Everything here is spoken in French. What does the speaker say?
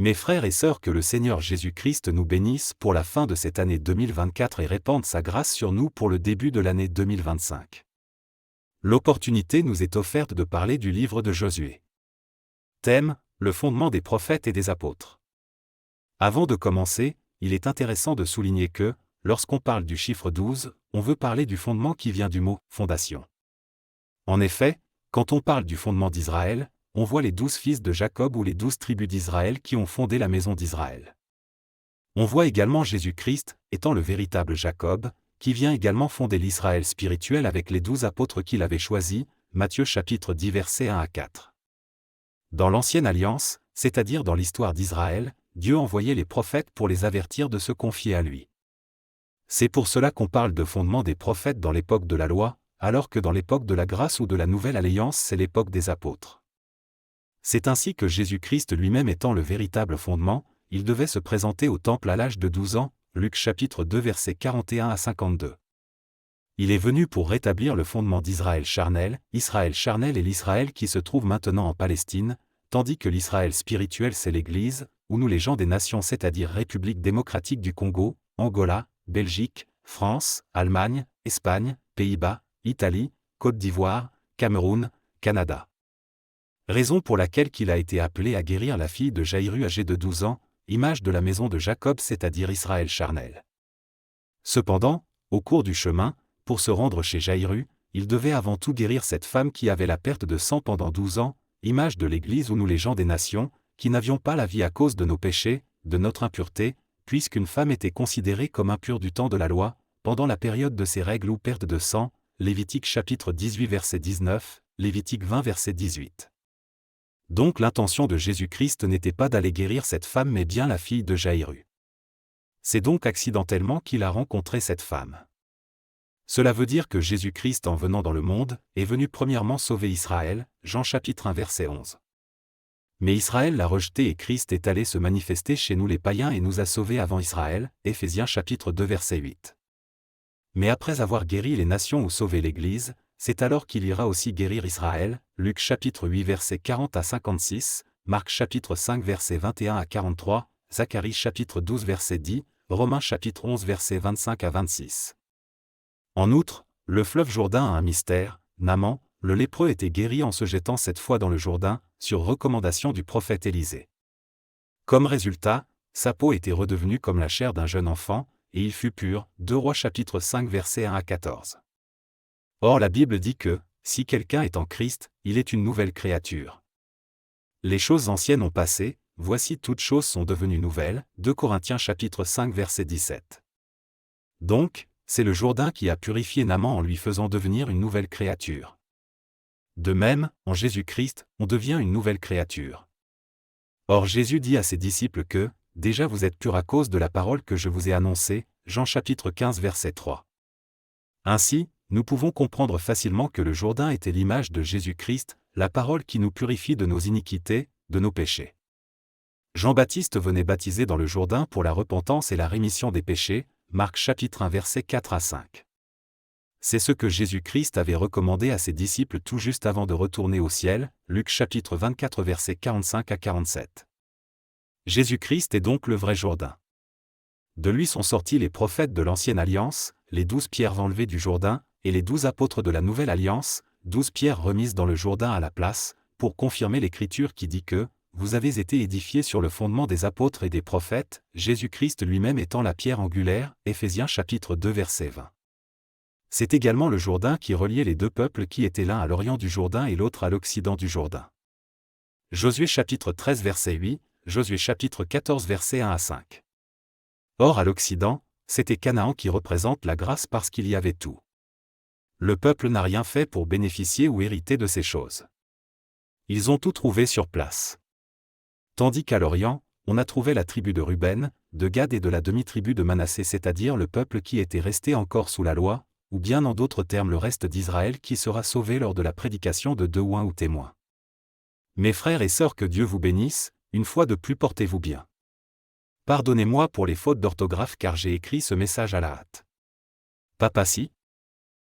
Mes frères et sœurs, que le Seigneur Jésus-Christ nous bénisse pour la fin de cette année 2024 et répande sa grâce sur nous pour le début de l'année 2025. L'opportunité nous est offerte de parler du livre de Josué. Thème : le fondement des prophètes et des apôtres. Avant de commencer, il est intéressant de souligner que, lorsqu'on parle du chiffre 12, on veut parler du fondement qui vient du mot « fondation ». En effet, quand on parle du fondement d'Israël, on voit les 12 fils de Jacob ou les 12 tribus d'Israël qui ont fondé la maison d'Israël. On voit également Jésus-Christ, étant le véritable Jacob, qui vient également fonder l'Israël spirituel avec les 12 apôtres qu'il avait choisis, Matthieu chapitre 10 versets 1 à 4. Dans l'Ancienne Alliance, c'est-à-dire dans l'histoire d'Israël, Dieu envoyait les prophètes pour les avertir de se confier à lui. C'est pour cela qu'on parle de fondement des prophètes dans l'époque de la loi, alors que dans l'époque de la grâce ou de la Nouvelle Alliance c'est l'époque des apôtres. C'est ainsi que Jésus-Christ lui-même étant le véritable fondement, il devait se présenter au temple à l'âge de 12 ans, Luc chapitre 2 versets 41 à 52. Il est venu pour rétablir le fondement d'Israël charnel et l'Israël qui se trouve maintenant en Palestine, tandis que l'Israël spirituel c'est l'Église, où nous les gens des nations c'est-à-dire République démocratique du Congo, Angola, Belgique, France, Allemagne, Espagne, Pays-Bas, Italie, Côte d'Ivoire, Cameroun, Canada. Raison pour laquelle qu'il a été appelé à guérir la fille de Jaïru âgée de 12 ans, image de la maison de Jacob c'est-à-dire Israël charnel. Cependant, au cours du chemin, pour se rendre chez Jaïru, il devait avant tout guérir cette femme qui avait la perte de sang pendant 12 ans, image de l'Église où nous les gens des nations, qui n'avions pas la vie à cause de nos péchés, de notre impureté, puisqu'une femme était considérée comme impure du temps de la loi, pendant la période de ses règles ou perte de sang, Lévitique chapitre 18 verset 19, Lévitique 20 verset 18. Donc l'intention de Jésus-Christ n'était pas d'aller guérir cette femme mais bien la fille de Jaïru. C'est donc accidentellement qu'il a rencontré cette femme. Cela veut dire que Jésus-Christ en venant dans le monde, est venu premièrement sauver Israël, Jean chapitre 1 verset 11. Mais Israël l'a rejeté et Christ est allé se manifester chez nous les païens et nous a sauvés avant Israël, Éphésiens chapitre 2 verset 8. Mais après avoir guéri les nations ou sauvé l'Église, c'est alors qu'il ira aussi guérir Israël, Luc chapitre 8 verset 40 à 56, Marc chapitre 5 verset 21 à 43, Zacharie chapitre 12 verset 10, Romains chapitre 11 verset 25 à 26. En outre, le fleuve Jourdain a un mystère, Naaman, le lépreux était guéri en se jetant cette fois dans le Jourdain, sur recommandation du prophète Élisée. Comme résultat, sa peau était redevenue comme la chair d'un jeune enfant, et il fut pur, 2 Rois chapitre 5 verset 1 à 14. Or la Bible dit que, si quelqu'un est en Christ, il est une nouvelle créature. Les choses anciennes ont passé, voici toutes choses sont devenues nouvelles, 2 Corinthiens chapitre 5 verset 17. Donc, c'est le Jourdain qui a purifié Naaman en lui faisant devenir une nouvelle créature. De même, en Jésus-Christ, on devient une nouvelle créature. Or Jésus dit à ses disciples que, déjà vous êtes purs à cause de la parole que je vous ai annoncée, Jean chapitre 15 verset 3. Ainsi, nous pouvons comprendre facilement que le Jourdain était l'image de Jésus-Christ, la parole qui nous purifie de nos iniquités, de nos péchés. Jean-Baptiste venait baptiser dans le Jourdain pour la repentance et la rémission des péchés, Marc chapitre 1 verset 4 à 5. C'est ce que Jésus-Christ avait recommandé à ses disciples tout juste avant de retourner au ciel, Luc chapitre 24 verset 45 à 47. Jésus-Christ est donc le vrai Jourdain. De lui sont sortis les prophètes de l'Ancienne Alliance, les 12 pierres enlevées du Jourdain, et les 12 apôtres de la Nouvelle Alliance, 12 pierres remises dans le Jourdain à la place, pour confirmer l'Écriture qui dit que, vous avez été édifiés sur le fondement des apôtres et des prophètes, Jésus-Christ lui-même étant la pierre angulaire, Éphésiens chapitre 2 verset 20. C'est également le Jourdain qui reliait les deux peuples qui étaient l'un à l'orient du Jourdain et l'autre à l'occident du Jourdain. Josué chapitre 13 verset 8, Josué chapitre 14 verset 1 à 5. Or à l'occident, c'était Canaan qui représente la grâce parce qu'il y avait tout. Le peuple n'a rien fait pour bénéficier ou hériter de ces choses. Ils ont tout trouvé sur place. Tandis qu'à l'Orient, on a trouvé la tribu de Ruben, de Gad et de la demi-tribu de Manassé, c'est-à-dire le peuple qui était resté encore sous la loi, ou bien en d'autres termes le reste d'Israël qui sera sauvé lors de la prédication de 2 ou 1 ou témoins. Mes frères et sœurs, que Dieu vous bénisse, une fois de plus portez-vous bien. Pardonnez-moi pour les fautes d'orthographe car j'ai écrit ce message à la hâte. Papassi,